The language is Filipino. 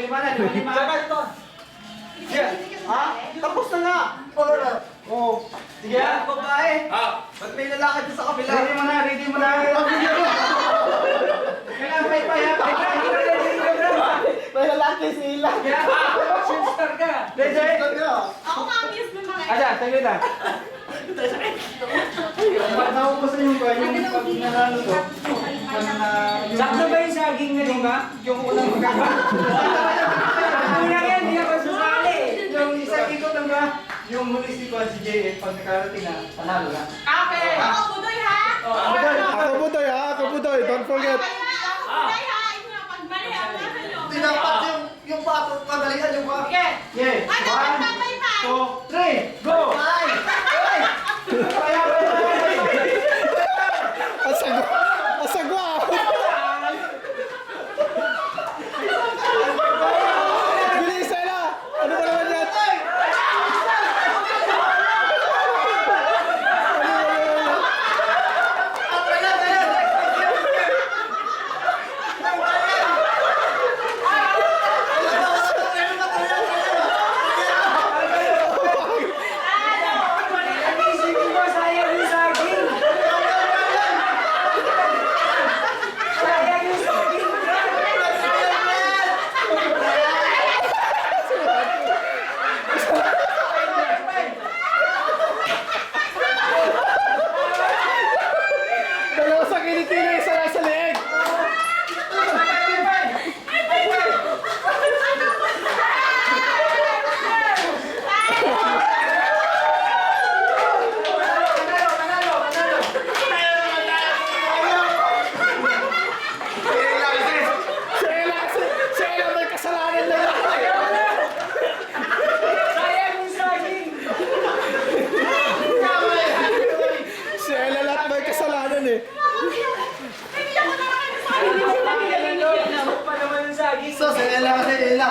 lima na, lima. Saka ito. Sige. Ha? Tapos na nga. Oo. Sige, babae. Ba't may lalaki dyan sa kabila? Ready mo na, ready mo na. Kailangan may paya. May lalaki sila. Sister ka. Ready? Ako ma-amuse ng mga Aja, saglit lang. Pag naubusan yung ba, yung pag nanalo to, sakto ba yung saging na lima? Yung unang magkakaroon? Una yan, hindi ako susali. Yung isang ikot lang ba? Yung huli si Juan si JF, pag nakarating na, panalo na. Okay. Ako, budoy ha? Ako budoy, don't forget. Ako, budoy ha? Ito, pagmali ha? Tinapat yung pato, pagalian yung pato. Sige. Yeah. Ano, pagmali pa? 2, 3, go! Asagwa! Bilis, Ella! Ano ba naman yan? Isipin mo, sayang yung saging! Sayang yung saging! Dalawa sa kilikili, isa lang sa leeg. Si Ella may kasalanan na yan. Sayang yung saging! Si Ella lahat may kasalanan eh. Hindi ako nakakita sa akin. Pa naman yung saging! So, sa Ella kasi, Ella.